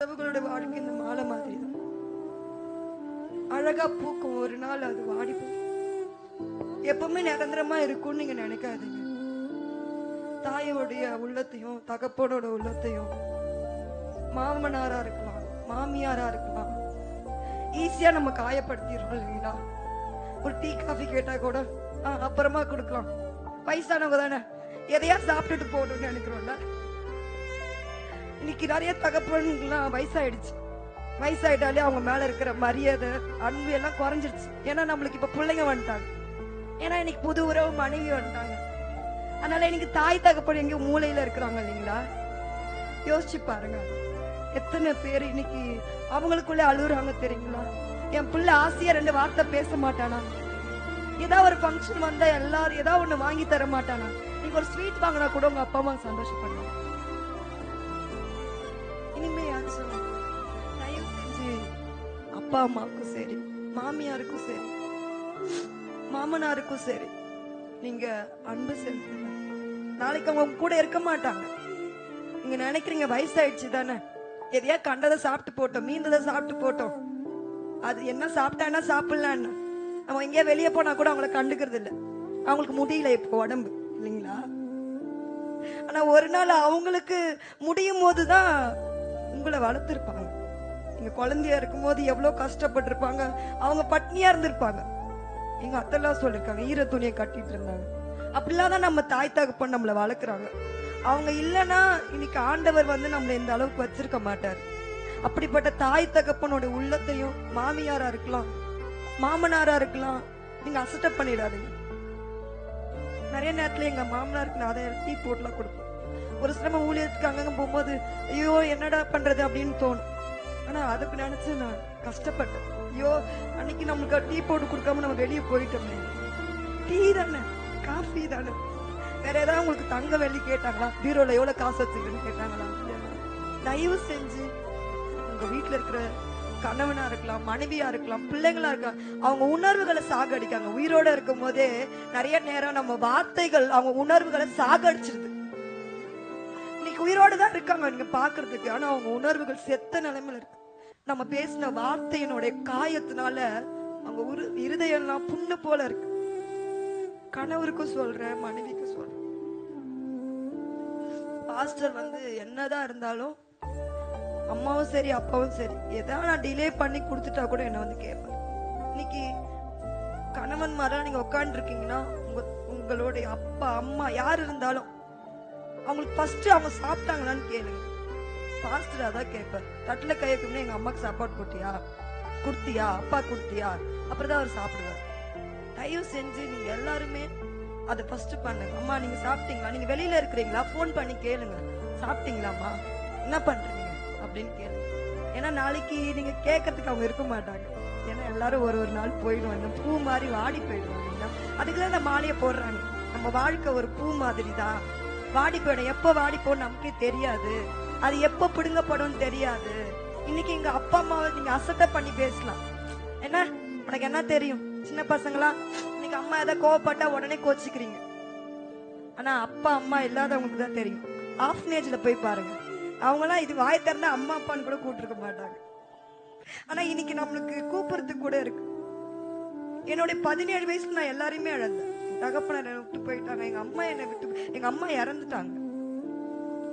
உறவுகளோட வாழ்க்கை இந்த மாலை மாதிரி தான். அழகா பூக்கும், ஒரு நாள் அது வாடி போகும். எப்பவுமே நிரந்தரமா இருக்கும்னு நீங்க நினைக்காதீங்க. தாயோடைய உள்ளத்தையும் தகப்பனோட உள்ளத்தையும், மாமனாரா இருக்கலாம், மாமியாரா இருக்கலாம், ஈஸியா நம்ம காயப்படுத்திடுறோம் இல்லைங்களா? ஒரு டீ காஃபி கேட்டா கூட அப்புறமா கொடுக்கலாம், வயசானவங்க தானே எதையா சாப்பிட்டுட்டு போகணும்னு நினைக்கிறோம்ல. இன்னைக்கு நிறைய தகப்பன்லாம் வயசாயிட்டாலே அவங்க மேல இருக்கிற மரியாதை, அன்பு எல்லாம் குறைஞ்சிருச்சு. ஏன்னா நம்மளுக்கு இப்ப பிள்ளைங்க வந்துட்டாங்க, ஏன்னா இன்னைக்கு புது உறவு மனைவி வந்துட்டாங்க. அதனால இன்னைக்கு தாய் தகப்பன் எங்க மூலையில இருக்கிறாங்க இல்லைங்களா? யோசிச்சு பாருங்க, எத்தனை பேர் இன்னைக்கு அவங்களுக்குள்ள அழுகுறாங்க தெரியுங்களா? என் பிள்ளை ஆசையா 2 வார்த்தை பேச மாட்டானா? ஏதாவது ஒரு ஃபங்க்ஷன் வந்தா எல்லாரும் ஏதாவது ஒண்ணு வாங்கி தர மாட்டானா? நீங்க ஒரு ஸ்வீட் வாங்கினா கூட உங்க அப்பா அம்மா சந்தோஷப்படுவாங்க. இனிமையாச்சும் தயவு செஞ்சு அப்பா அம்மாவுக்கும் சரி, மாமியாருக்கும் சரி, மாமனாருக்கும் சரி, நீங்க அன்பு செலுத்துங்க. நாளைக்கு அவங்க கூட இருக்க மாட்டாங்க. நீங்க நினைக்கிறீங்க வயசாயிடுச்சு தானே, எதையா கண்டதை சாப்பிட்டு போட்டோம், மீந்ததை சாப்பிட்டு போட்டோம், அது என்ன சாப்பிட்டானா சாப்பிடலான்னு நம்ம எங்கேயா வெளியே போனா கூட அவங்கள கண்டுக்கிறது இல்லை. அவங்களுக்கு முடியல இப்போ உடம்பு இல்லைங்களா? ஆனா ஒரு நாள் அவங்களுக்கு முடியும் போதுதான் உங்களை வளர்த்துருப்பாங்க. நீங்க குழந்தையா இருக்கும் போது எவ்வளவு கஷ்டப்பட்டிருப்பாங்க, அவங்க பட்னியா இருந்திருப்பாங்க. எங்க அத்தெல்லாம் சொல்லிருக்காங்க, ஈர துணியை கட்டிட்டு இருந்தாங்க. அப்படிலாம் தான் நம்ம தாய் தகப்பன் நம்மளை வளர்க்குறாங்க. அவங்க இல்லைன்னா இன்னைக்கு ஆண்டவர் நம்மளை இந்த அளவுக்கு வச்சிருக்க மாட்டார். அப்படிப்பட்ட தாய் தகப்பனோட உள்ளத்தையும், மாமியாரா இருக்கலாம், மாமனாரா இருக்கலாம், நீங்க அசட்டப் பண்ணிடாதீங்க. நிறைய நேரத்துல எங்க மாமனாருக்கு நான் அதை டீ போட்டுலாம் கொடுப்போம். ஒரு சிரம ஊழியத்துக்கு அங்கங்க போகும்போது ஐயோ என்னடா பண்றது அப்படின்னு தோணும். ஆனா அதுக்கு நினைச்சு நான் கஷ்டப்பட்டேன். ஐயோ அன்னைக்கு நம்மளுக்கு டீ போட்டு கொடுக்காம நம்ம வெளியே போயிட்டோமே. டீ தானே, காஃபி தானே, வேற ஏதாவது உங்களுக்கு தங்க வெள்ளி கேட்டாங்களா, பீரோல எவ்வளவு காசு வச்சுக்கன்னு கேட்டாங்களா? தயவு செஞ்சு உங்க வீட்டுல இருக்கிற கணவனா இருக்கலாம், மனைவியா இருக்கலாம், பிள்ளைங்களா இருக்கலாம், அவங்க உணர்வுகளை சாகடிக்காங்க. உயிரோட இருக்கும் போதே நிறைய நேரம் நம்ம வார்த்தைகள் அவங்க உணர்வுகளை சாகடிச்சிருது. இன்னைக்கு உயிரோட தான் இருக்காங்க நீங்க பாக்குறதுக்கு, ஆனா அவங்க உணர்வுகள் செத்த நிலைமையில இருக்கு. நம்ம பேசின வார்த்தையினுடைய காயத்தினால அவங்க இருதயம்லாம் புண்ணு போல இருக்கு. கணவருக்கும் சொல்றேன், மனைவிக்கும் சொல்றேன். பாஸ்டர் என்னதான் இருந்தாலும் அம்மாவும் சரி அப்பாவும் சரி ஏதாவது நான் டிலே பண்ணி கொடுத்துட்டா கூட என்ன கேட்பேன். இன்னைக்கு கணவன் மாதிரி நீங்க உட்காந்து இருக்கீங்கன்னா உங்களுடைய அப்பா அம்மா யார் இருந்தாலும் அவங்களுக்கு ஃபர்ஸ்ட் அவங்க சாப்பிட்டாங்களான்னு கேளுங்க. பாஸ்டர் அதான் கேட்பார், தட்டுல கையக்கும்னா எங்க அம்மாக்கு சாப்பாடு போட்டியா, குடுத்தியா, அப்பா குடுத்தியா, அப்புறம் தான் அவர் சாப்பிடுவார். தயவு செஞ்சு நீங்க எல்லாருமே அதை ஃபர்ஸ்ட் பண்ணுங்க. அம்மா நீங்க சாப்பிட்டீங்களா, நீங்க வெளியில இருக்கிறீங்களா, போன் பண்ணி கேளுங்க, சாப்பிட்டீங்களாமா, என்ன பண்றீங்க அப்படின்னு கேளுங்க. ஏன்னா நாளைக்கு நீங்க கேட்கறதுக்கு அவங்க இருக்க மாட்டாங்க. ஏன்னா எல்லாரும் ஒரு நாள் போயிடுவாங்க, பூ மாதிரி வாடி போயிடுவாங்க. அதுக்குதான் இந்த மாலையை போடுறாங்க. நம்ம வாழ்க்கை ஒரு பூ மாதிரி தான், வாடி போயிடும். எப்ப வாடி போடும் நமக்கே தெரியாது, அது எப்ப பிடுங்கப்படும் தெரியாது. இன்னைக்கு எங்க அப்பா அம்மாவை நீங்க அசட்டை பண்ணி பேசலாம், என்ன உனக்கு என்ன தெரியும், சின்ன பசங்களா இன்னைக்கு அம்மா ஏதாவது கோவப்பட்டா உடனே கோச்சிக்கிறீங்க. ஆனா அப்பா அம்மா இல்லாதவங்களுக்கு தான் தெரியும். ஆஃப்னேஜ்ல போய் பாருங்க, அவங்களாம் இது வாய் திறந்தா அம்மா அப்பான்னு கூட கூப்பிட்டுருக்க மாட்டாங்க. ஆனா இன்னைக்கு நம்மளுக்கு கூப்பிடுறதுக்கு கூட இருக்கு. என்னுடைய 17 வயசுல நான் எல்லாரையுமே இழந்தேன். தகப்பனை என்னை விட்டு போயிட்டாங்க, எங்க அம்மா என்னை விட்டு, எங்க அம்மா இறந்துட்டாங்க.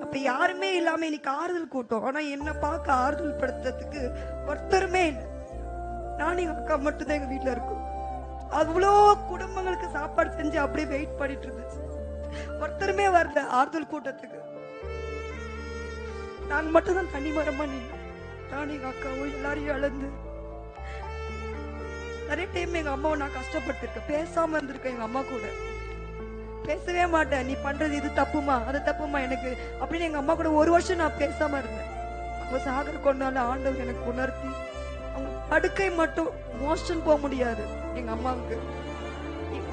அப்ப யாருமே இல்லாம இன்னைக்கு ஆறுதல் கூட்டம். ஆனா என்ன பார்க்க ஆறுதல் படுத்துறதுக்கு ஒருத்தருமே இல்லை. நானும் எங்க அக்கா மட்டும்தான் எங்க வீட்டுல இருக்கும். அவ்வளோ குடும்பங்களுக்கு சாப்பாடு செஞ்சு அப்படியே வெயிட் பண்ணிட்டு இருந்துச்சு. ஒருத்தருமே வரல ஆறுதல் கூட்டத்துக்கு. நாங்க மட்டும் தான் தனி மரமா நின்று, நானும் எங்க அக்காவும் எல்லாரையும் இழந்து நிறைய டைம் எங்க அம்மாவை நான் கஷ்டப்பட்டிருக்கேன். பேசாம இருந்திருக்கேன், எங்க அம்மா கூட பேசவே மாட்டேன். நீ பண்றது இது தப்புமா, அது தப்புமா எனக்கு அப்படின்னு எங்க அம்மா கூட 1 வருஷம் நான் பேசாம இருந்தேன். அவங்க சாகர கொண்டால ஆண்டவர் எனக்கு உணர்த்தி, அவங்க படுக்கை மட்டும் மோஷன் போக முடியாது. எங்க அம்மாவுக்கு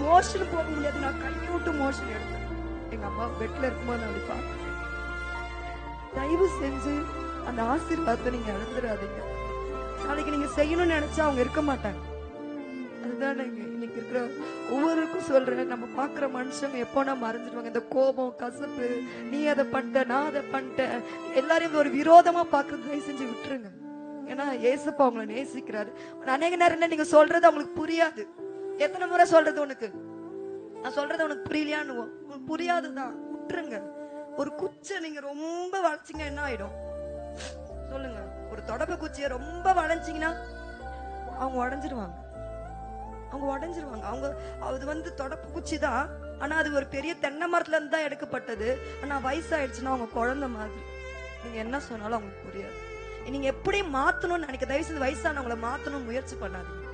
மோஷன் போக முடியாது, நான் கையை விட்டு மோஷன் எடுத்தேன். எங்க அம்மா பெட்ல இருக்கும்போது நான் அப்படி பார்த்தேன். தயவு செஞ்சு அந்த ஆசீர்வாதத்தை நீங்க இழந்துடாதீங்க. நாளைக்கு நீங்க செய்யணும்னு நினைச்சா அவங்க இருக்க மாட்டாங்க. அதுதானேங்க இன்னைக்கு இருக்கிற ஒவ்வொருக்கும் சொல்றேன். நம்ம பாக்குற மனுஷங்க எப்போனா மறைஞ்சிடுவாங்க. இந்த கோபம், கசப்பு, நீ அதை பண்ணிட்ட, நான் அதை பண்ணிட்டேன், எல்லாரையும் ஒரு விரோதமா பாக்குறது தயவு செஞ்சு விட்டுருங்க. ஏன்னா ஏசப்பா அவங்களை நேசிக்கிறாரு. அநேக நேரம் நீங்க சொல்றது அவங்களுக்கு புரியாது. எத்தனை முறை சொல்றது உனக்கு, நான் சொல்றது உனக்கு புரியலையான்னு, உனக்கு புரியாதுதான், விட்டுருங்க. ஒரு குச்சை நீங்க ரொம்ப வளைச்சிங்க என்ன ஆயிடும் சொல்லுங்க? ஒரு தொடப்ப குச்சியை ரொம்ப வளைஞ்சிங்கன்னா அவங்க உடஞ்சிருவாங்க. அவங்க அது தொடப்பு குச்சி தான், ஆனா அது ஒரு பெரிய தென்னை மரத்துல இருந்து தான் எடுக்கப்பட்டது. ஆனா வயசாயிடுச்சுன்னா அவங்க குழந்தை மாதிரி. நீங்க என்ன சொன்னாலும் அவங்களுக்கு புரியாது. நீங்க எப்படி மாத்தணும்னு நினைக்க தயவு செஞ்சு வயசானவங்களை மாத்தணும்னு முயற்சி பண்ணாதீங்க.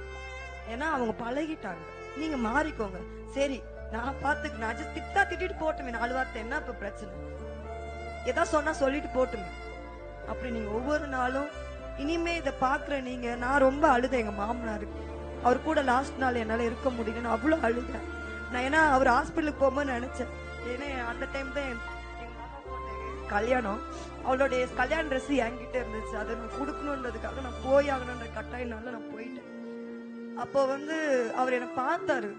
ஏன்னா அவங்க பழகிட்டாங்க. நீங்க மாறிக்கோங்க. சரி நான் பாத்துக்கு, நான் திட்டிட்டு போட்டுமே 4 வார்த்தை, என்ன இப்ப பிரச்சனை? எதா சொன்னா சொல்லிட்டு போட்டுமே. அப்படி நீங்க ஒவ்வொரு நாளும் இனிமே இதை பாக்குற நீங்க, நான் ரொம்ப அழுதேன். எங்க மாமனாரு அவர் கூட லாஸ்ட் நாள் என்னால இருக்க முடியல, நான் அவ்வளவு அழுதேன். நான் ஏன்னா அவர் ஹாஸ்பிட்டலுக்கு போகும்போது நினைச்சேன். ஏன்னா அந்த டைம் தான் எங்க மாமா பொண்ணு கல்யாணம். அவளுடைய கல்யாண ட்ரெஸ் என்கிட்ட இருந்துச்சு. அதை நான் கொடுக்கணுன்றதுக்காக நான் போய் ஆகணுன்ற கட்டாயனால நான் போயிட்டேன். அப்போ அவர் என்னை பார்த்தாரு.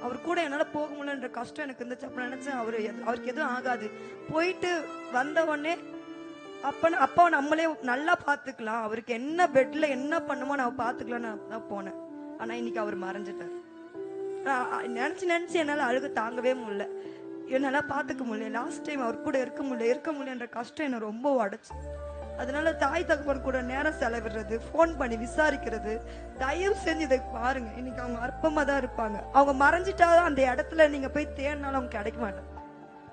அவர் கூட என்னால போக முடியலன்ற கஷ்டம் எனக்கு இருந்துச்சு. அப்ப நினைச்சேன் அவருக்கு எதுவும் ஆகாது. போயிட்டு வந்த உடனே அப்பா நம்மளே நல்லா பாத்துக்கலாம், அவருக்கு என்ன பெட்ல என்ன பண்ணுமோ நான் பாத்துக்கலாம் நான் போனேன். ஆனா இன்னைக்கு அவர் மறைஞ்சிட்டாரு. நினைச்சு என்னால அழுக தாங்கவே முடியல, என்னால பாத்துக்க முடியல. லாஸ்ட் டைம் அவர் கூட இருக்க முடியலன்ற கஷ்டம் என்ன ரொம்ப உடைச்சு. அதனால தாய் தகப்பன் கூட நேரம் செலவிடுறது, போன் பண்ணி விசாரிக்கிறது, தயவு செஞ்சு இதை பாருங்க. இன்னைக்கு அவங்க அற்பமா தான் இருப்பாங்க. அவங்க மறைஞ்சிட்டாதான் அந்த இடத்துல நீங்க போய் தேடினாலும் அவங்க கிடைக்க மாட்டாங்க.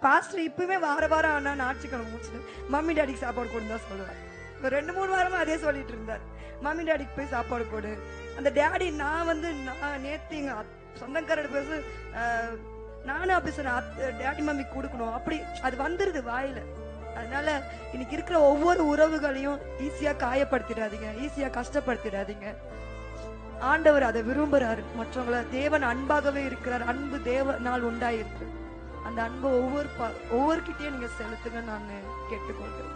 பாஸ்டர் இப்பவுமே வாரம் ஆனா ஞாயிற்றுக்கிழமை முடிச்சுட்டு மம்மி டாடிக்கு சாப்பாடு கொடுன்னு தான் சொல்லுவார். 2-3 வாரமா அதே சொல்லிட்டு இருந்தார். மம்மி டாடிக்கு போய் சாப்பாடு கொடு. அந்த டேடி நான் நேத்து எங்க சொந்தக்காரோட பேச நானும் அப்படி சொன்னேன், டேடி மம்மி கொடுக்கணும். அப்படி அது வந்துருது வாயில. அதனால இன்னைக்கு இருக்கிற ஒவ்வொரு உறவுகளையும் ஈஸியா காயப்படுத்திடாதீங்க, ஈஸியா கஷ்டப்படுத்திடாதீங்க. ஆண்டவர் அதை விரும்புறாரு. மற்றவங்கள தேவன் அன்பாகவே இருக்கிறார். அன்பு தேவனால் உண்டாயிருக்கு. அந்த அன்பை ஒவ்வொரு கிட்டையும் நீங்க செலுத்துங்க நான் கேட்டுக்கொள்கிறேன்.